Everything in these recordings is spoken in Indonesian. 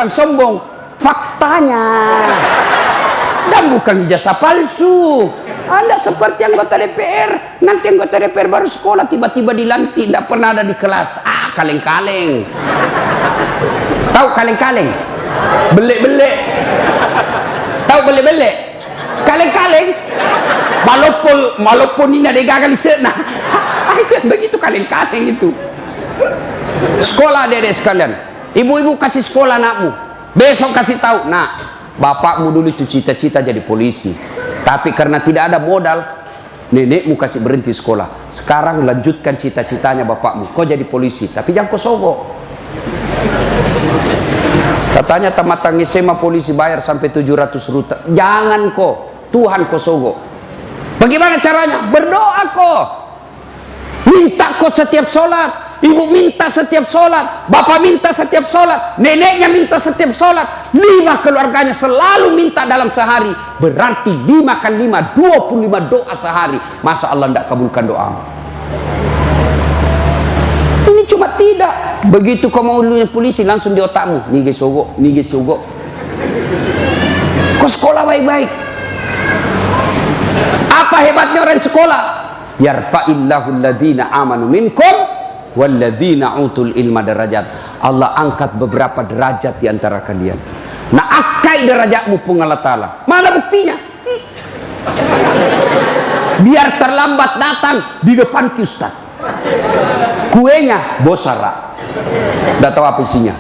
bukan sombong, faktanya. Dan bukan ijazah palsu. Anda seperti anggota DPR, nanti anggota DPR baru sekolah tiba-tiba dilantik, tidak pernah ada di kelas. Kaleng-kaleng. Tahu kaleng-kaleng? Belek-belek. Tahu belek-belek? Kaleng-kaleng. Walaupun ini ada gagal di sana. Itu begitu kaleng-kaleng itu. Sekolah adik-adik sekalian. Ibu-ibu kasih sekolah anakmu. Besok kasih tahu, nak, bapakmu dulu itu cita-cita jadi polisi. Tapi karena tidak ada modal, nenekmu kasih berhenti sekolah. Sekarang lanjutkan cita-citanya bapakmu. Kau jadi polisi, tapi jangan kau sogok. Katanya tamat SMA polisi bayar sampai 700 juta. Jangan kau, Tuhan kau sogok. Bagaimana caranya? Berdoa kau. Minta kau setiap sholat. Ibu minta setiap sholat, bapak minta setiap sholat, neneknya minta setiap sholat, 5 keluarganya selalu minta dalam sehari. Berarti 5 kan 5, 25 doa sehari. Masa Allah tidak kabulkan doa? Ini cuma tidak. Begitu kau mau lulusan polisi, langsung di otakmu, nige sogok, nige sogok. Kau sekolah baik-baik. Apa hebatnya orang sekolah? Yarfa'illahu alladhina amanu minkum walladzina utul ilma darajat. Allah angkat beberapa derajat di antara kalian. Nah, akai derajatmu pun Allah Ta'ala. Mana buktinya? Biar terlambat datang di depan Ustaz. Kuenya bosara. Tidak tahu apa isinya.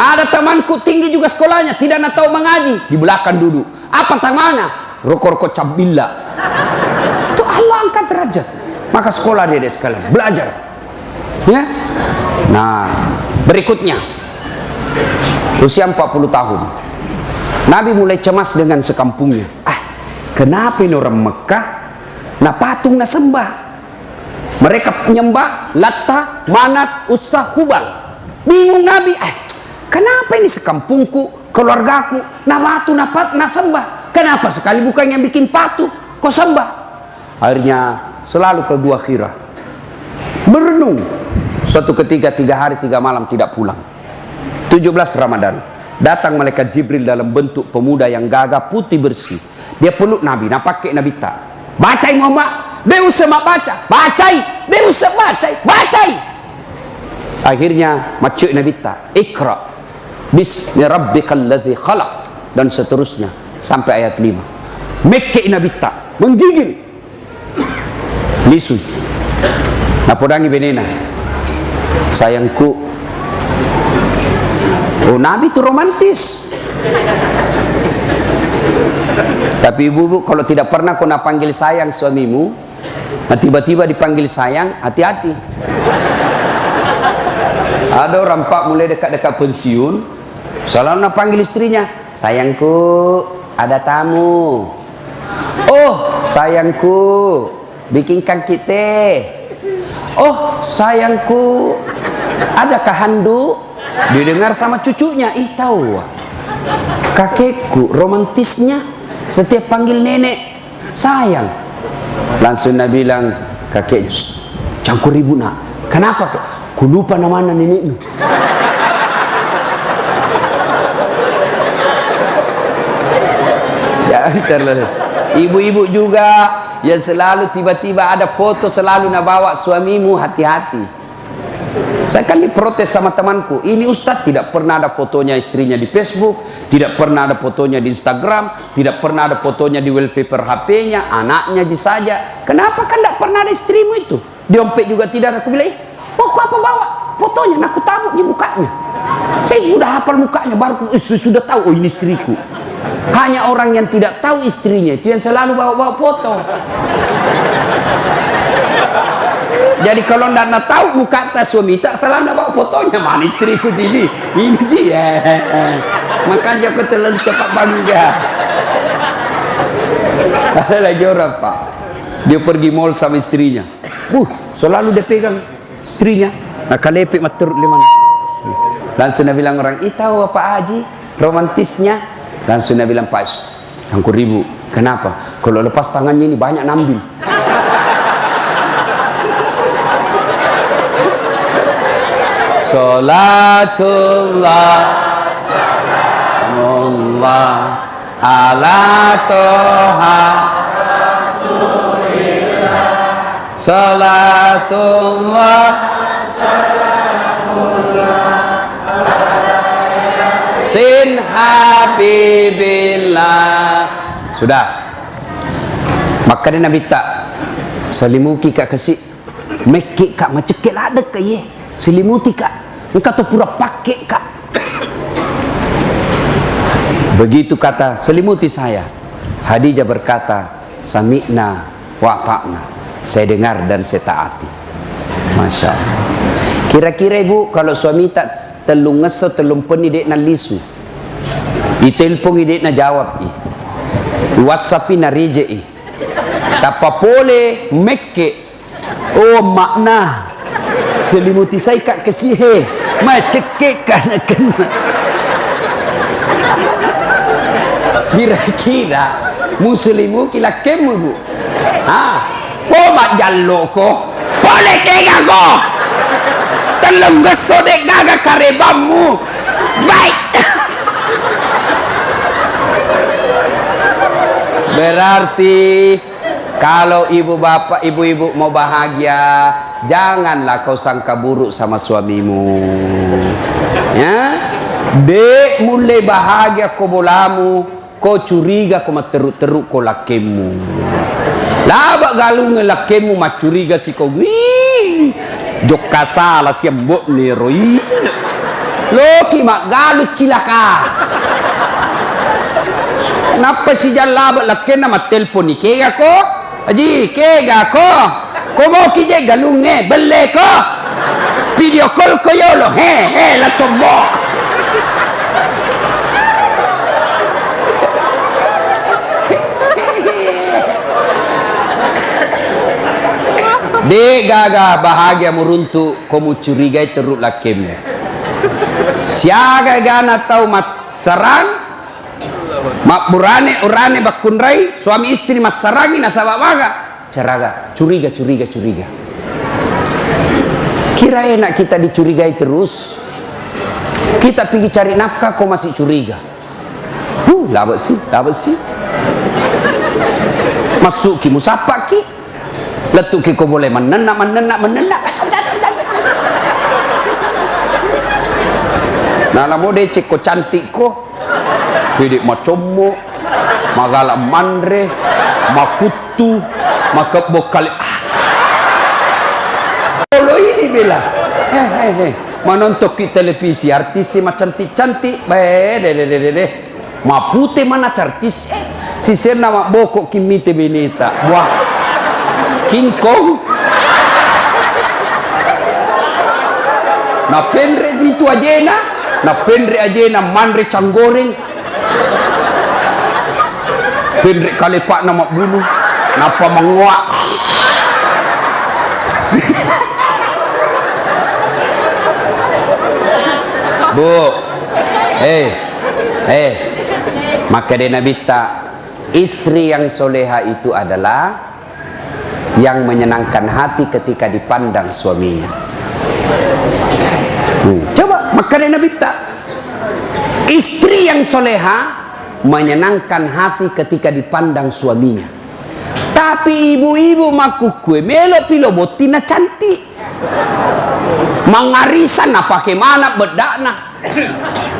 Ada temanku tinggi juga sekolahnya, tidak nak tahu mengaji, di belakang duduk. Apa tangannya? Rokok-rokok cabilla. Itu Allah angkat derajat. Maka sekolah dia sekalian, belajar. Ya. Nah, berikutnya. Usia 40 tahun. Nabi mulai cemas dengan sekampungnya. Kenapa ini orang Mekah nah patung nah sembah? Mereka menyembah Latta, Manat, Uzza, Hubal. Bingung Nabi, kenapa ini sekampungku, keluargaku nah batu nah sembah? Kenapa sekali bukan yang bikin patung kok sembah? Akhirnya selalu ke Gua Hira berenung. Suatu ketika 3 hari 3 malam tidak pulang. 17 Ramadan datang malaikat Jibril dalam bentuk pemuda yang gagah putih bersih. Dia peluk Nabi, nah pakai Nabi tak bacai Muhammad, beusah mak baca, bacai, beusah bacai. Akhirnya macam Nabi tak ikra bismi rabbikal ladzi khalaq dan seterusnya sampai ayat 5. Mekke Nabi tak menggigil lisu. Napodangi benena. Sayangku. Oh, Nabi itu romantis. Tapi ibu-ibu kalau tidak pernah kau nak panggil sayang suamimu, nah tiba-tiba dipanggil sayang, hati-hati. Ada orang pak mulai dekat-dekat pensiun, selalu nak panggil istrinya, sayangku, ada tamu. Oh, sayangku, bikinkan kita. Oh, sayangku, adakah handuk? Didengar sama cucunya. Tahu kakekku romantisnya setiap panggil nenek sayang. Langsung Nabi bilang, kakek, cangkur ribu nak. Kenapa? Ku lupa nama nenekmu. Ya, terlalu. Ibu-ibu juga yang selalu tiba-tiba ada foto selalu nak bawa suamimu, hati-hati. Saya kan diprotes sama temanku, ini Ustadz tidak pernah ada fotonya istrinya di Facebook, tidak pernah ada fotonya di Instagram, tidak pernah ada fotonya di wallpaper HP-nya, anaknya saja. Kenapa kan tidak pernah ada istrimu itu? Di dompet juga tidak ada. Aku bilang, kok apa bawa fotonya? Nah, aku tahu di mukanya. Saya sudah hafal mukanya, baru sudah tahu, oh ini istriku. Hanya orang yang tidak tahu istrinya itu yang selalu bawa-bawa foto. Jadi kalau tidak tahu muka atas suami tak salah nak bawa fotonya, mana istriku ini ji ya. Makanya aku terlalu cepat bangga. Ada lagi orang pak, dia pergi mall sama istrinya, selalu dia pegang istrinya, nak kalepik matur liman. Langsung dia bilang orang, tahu apa Haji romantisnya? Langsung dia bilang, Pak, angkur ribu. Kenapa? Kalau lepas tangannya ini banyak nambil. Salatullah salamullah ala toha Rasulillah. Salatullah sin habibillah. Sudah. Maka dia Nabi tak selimuki kak kasih mekik kak macekek ada ke ye selimuti kak engkau tu pura pakai kak. Begitu kata selimuti saya. Khadijah berkata sami'na wa ta'na, saya dengar dan saya taati. Masya Allah. Kira-kira ibu kalau suami tak telung ngeso telung peni dek na lisu i telpon dek na jawab i WhatsApp na reject i tapa pole mekke oh makna selimuti saya kak kesihe macekek kana kena. Kira-kira muslimu kila kemu bu oh mak jallo ko boleh kega ko telung gesodek gaga karebamu baik. Berarti kalau ibu bapak ibu-ibu mau bahagia, janganlah kau sangka buruk sama suamimu ya. Dek mulai bahagia kau bolamu, kau curiga kau teruk-teruk kau lakemu. Labak galung lakemu mak curiga si kau wih jok kasala siambok ni roi loki mak galu cilaka. Kenapa si jalabak laken nama telpon ni kega ko aji kega ko mau kije galung bele ko video call ko yolo la coba de gaga bahagia meruntuk kamu curigai teruk lakem siaga gana tau mat sarang mak urane bakunrai suami istri mas sarangi nasababaga ceraga curiga kira enak kita dicurigai terus, kita pergi cari nafkah kok masih curiga. Labak sih masuk ki musapa ki letuk ki kau boleh menenak nah lamo de cek ko cantik ko pidik macomo magala mandre makutu makebokal kalau ini bilang menonton di televisi artis macam cantik ma putih mana artis si nama bokok kimite benita wah King Kong na pendre itu ajena mandre canggoreng pendre kalepak nama bulu napa menguak bu maka dia Nabi tak istri yang soleha itu adalah yang menyenangkan hati ketika dipandang suaminya. Coba maka dia Nabi tak istri yang soleha menyenangkan hati ketika dipandang suaminya. Tapi ibu-ibu makukue melo pilo botina cantik mangarisan apa kemana bedakna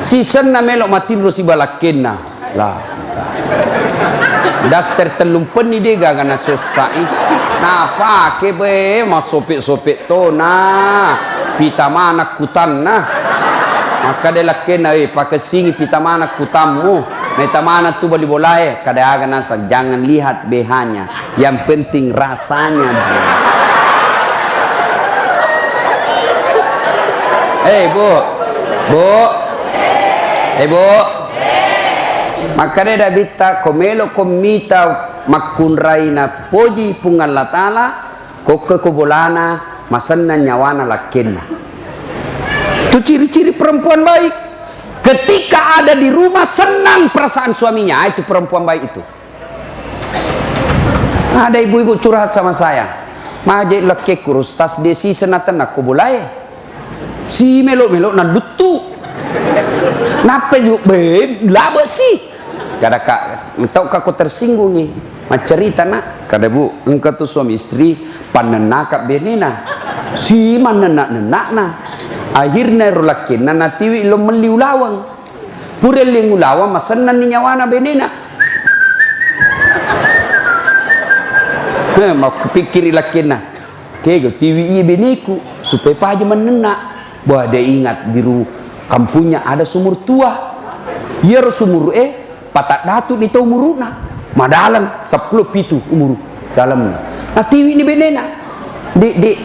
sisena melo matinro si balakena lah daster telung peni dega gana sosai nah pake be masopek-sopek to nah pita mana kutan nah maka de lakena pakai singi pita mana kutammu meta mana tu bali bolai kada gana jangan lihat behanya yang penting rasanya bu maka dia dah bita komelo komita makunrai na poji pungan latala koke kubolana masanna nyawana lakenna. Itu ciri-ciri perempuan baik. Ketika ada di rumah senang perasaan suaminya, itu perempuan baik itu. Ada ibu-ibu curhat sama saya, majek leke kurus tas desi senatan aku boleh. Si melo-melo na lutu. Napa ju be laba sih. Kada kak, tahu kak tersinggung nih. Cerita nak, kada bu, engkau tuh suami istri panenakap benena. Si mana nak na. Akhirnya rulakin na natiwi lo meliulawang. Pura liulawang masanan ni nyawana benena. Mau kepikir lakin na. Kego tiwi beneku supaya paja menena. Bahwa dia ingat biru kampungnya ada sumur tua. Iya sumur patak datu di tau muruna. Madalan 10 pitu umur dalam. Nah tiwi ni benena. Dek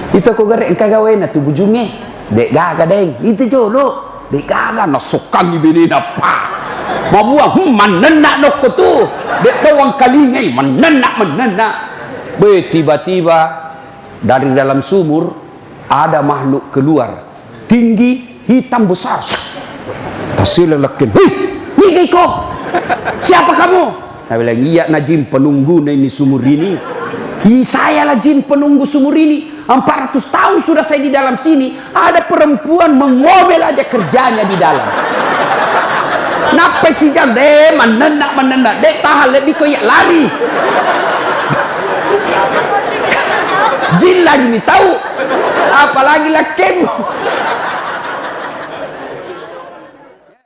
itu aku garek kagawe na tu bujunge. Dek gaga deng. Itu jolo. Dek gaga na sokang ni benena pa. Mabuang manena nok tu. Dek tawang kalingai manena. Be tiba-tiba dari dalam sumur ada makhluk keluar. Tinggi, hitam besar. Tasila lakin. Hei, kau. Siapa kamu? Saya bilang, iya najim penunggu ini sumur ini. Saya lah jin penunggu sumur ini. 400 tahun sudah saya di dalam sini. Ada perempuan mengomel aja kerjanya di dalam. Napa sih jam? Menendak. Dek tahan lebih koyak lari. Jin lagi tahu. Apalagi lah kemo.